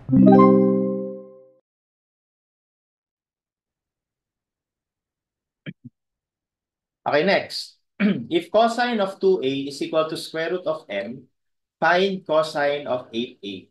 Okay, next. If cosine of 2a is equal to square root of m, find cosine of 8a.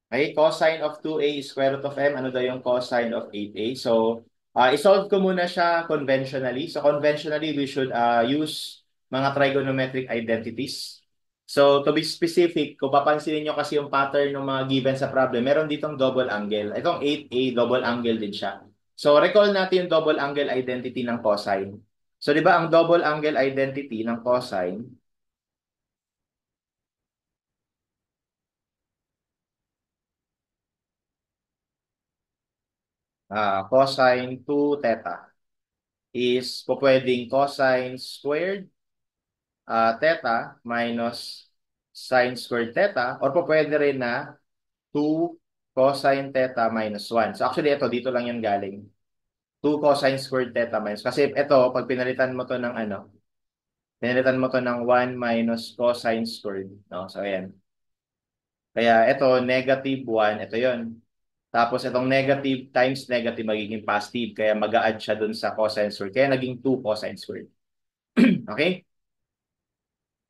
Okay, cosine of 2a is square root of m. Ano daw yung cosine of 8a? So, isolve ko muna siya conventionally. So, conventionally, we should use mga trigonometric identities. So, to be specific, kung papansinin nyo kasi yung pattern ng mga given sa problem, meron ditong double angle. Itong 8a, double angle din siya. So, recall natin yung double angle identity ng cosine. So, di ba ang double angle identity ng cosine, cosine 2 theta is po pwedeng cosine squared theta minus sine squared theta or po pwede rin na 2 cosine theta minus 1. So actually ito dito lang yan galing. 2 cosine squared theta minus kasi ito pag pinalitan mo to ng ano, pinalitan mo to ng 1 minus cosine squared, no? So ayan. Kaya ito negative 1, ito 'yon. Tapos itong negative times negative magiging positive kaya mag-a-add siya dun sa cosine squared. Kaya naging 2 cosine squared. Okay?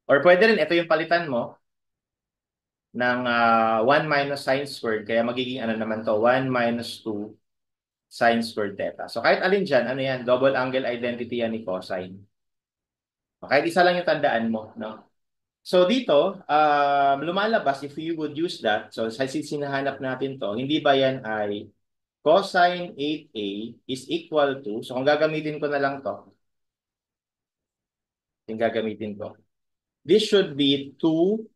Or pwede rin, ito yung palitan mo ng 1 minus sine squared. Kaya magiging ano naman to, 1 minus 2 sine squared theta. So kahit alin dyan, ano yan, double angle identity yan ni cosine. O, kahit isa lang yung tandaan mo. No? So dito, lumalabas if you would use that, so sa sinahanap natin to, hindi ba yan ay cosine 8a is equal to, so kung gagamitin ko na lang to, yung gagamitin ko, this should be 2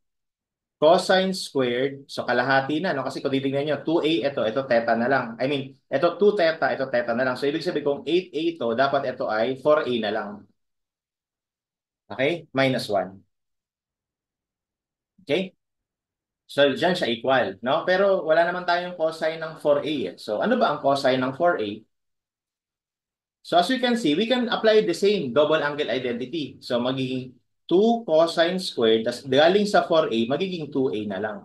cosine squared, so kalahati na, no? Kasi kung titignan nyo, 2a, ito theta na lang. I mean, ito 2 theta, ito theta na lang. So, ibig sabihin kung 8a ito, dapat ito ay 4a na lang. Okay? Minus 1. Okay? So, dyan siya equal, no? Pero wala naman tayong cosine ng 4a. So, ano ba ang cosine ng 4a? So, as we can see, we can apply the same double angle identity. So, magiging 2 cosine squared, tas galing sa 4a, magiging 2a na lang.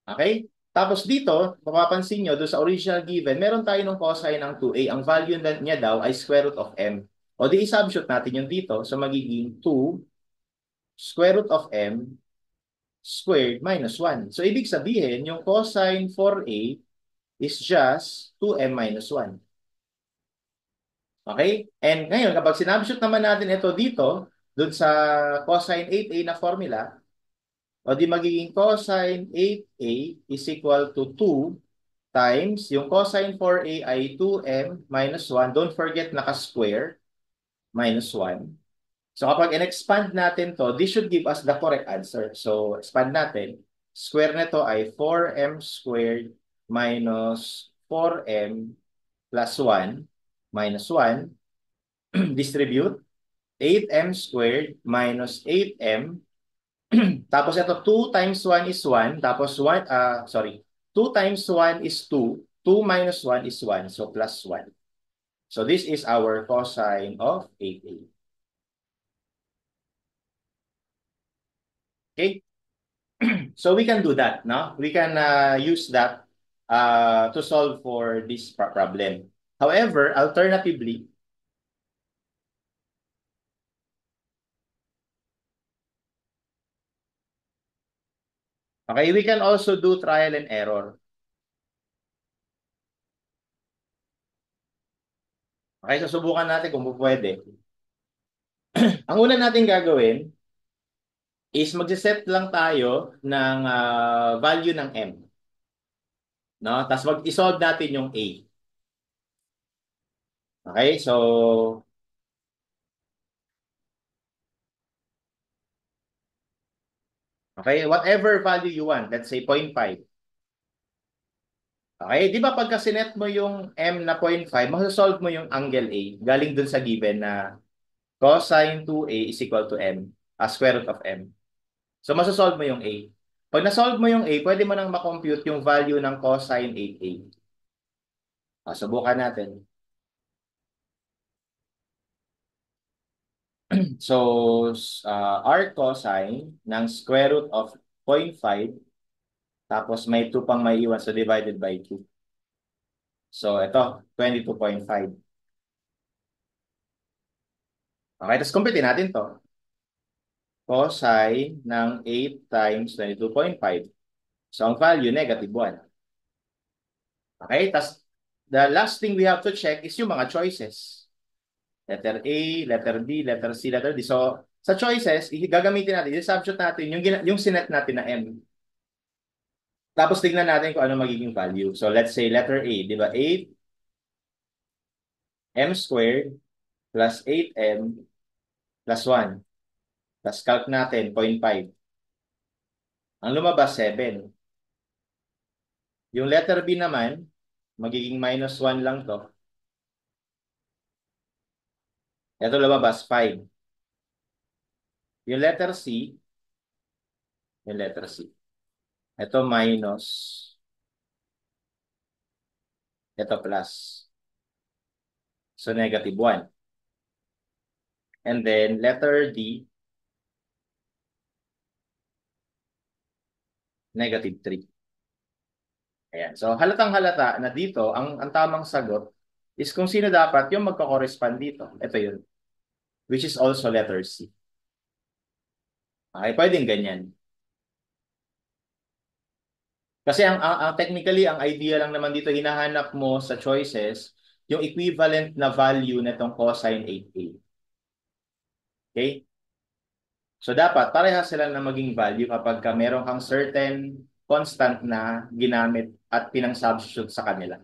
Okay? Tapos dito, mapapansin nyo, doon sa original given, meron tayo ng cosine ng 2a. Ang value niya daw ay square root of m. O di i-substitute natin yun dito. So magiging 2 square root of m squared minus 1. So ibig sabihin, yung cosine 4a is just 2m minus 1. Okay? And ngayon, kapag sinubstitute naman natin ito dito, doon sa cosine 8a na formula, o di magiging cosine 8a is equal to 2 times, yung cosine 4a ay 2m minus 1. Don't forget naka-square, minus 1. So kapag in-expand natin to, this should give us the correct answer. So expand natin. Square nito ay 4m squared minus 4m plus 1 minus 1. Distribute. 8m squared minus 8m. Tapos ito 2 times 1 is 1. Tapos 1, sorry. 2 times 1 is 2. 2 minus 1 is 1. So plus 1. So this is our cosine of 8a. Okay? So we can do that, no? We can use that to solve for this problem. However, alternatively, okay, we can also do trial and error. Okay, so subukan natin kung pwede. Ang una natin gagawin is magsiset lang tayo ng value ng m. No? Tapos mag-isolve natin yung a. Okay, so okay, whatever value you want, let's say 0.5. Okay, di ba pagka sinet mo yung m na 0.5, masasolve mo yung angle A galing dun sa given na cosine 2a is equal to m, square root of m. So masasolve mo yung A. Pag nasolve mo yung A, pwede mo nang makompute yung value ng cosine 8a. Subukan natin. So, r cosine ng square root of 0.5 Tapos may 2 pang may iwan, so divided by 2. So ito, 22.5. Okay, tapos kumpitin natin to. Cosine ng 8 times 22.5. So ang value, negative 1. Okay, tapos the last thing we have to check is yung mga choices. Letter A, letter B, letter C, letter D. So sa choices, gagamitin natin, i-substitute natin yung sinet natin na M. Tapos tignan natin kung ano magiging value. So let's say letter A, di ba? 8m squared plus 8m plus 1. Plus calc natin, 0.5. Ang lumabas, 7. Yung letter B naman, magiging minus 1 lang to. Ito lumabas, 5. Yung letter C, yung letter C. Ito minus, ito plus. So negative 1. And then letter D, negative 3. Ayan. So halatang halata na dito, ang tamang sagot is kung sino dapat yung magko-correspond dito. Ito yun. Which is also letter C. Okay, pwedeng ganyan. Kasi ang technically, ang idea lang naman dito, hinahanap mo sa choices yung equivalent na value nitong cosine 8a. Okay? So dapat parehas sila na maging value kapag ka meron kang certain constant na ginamit at pinang-substitute sa kanila.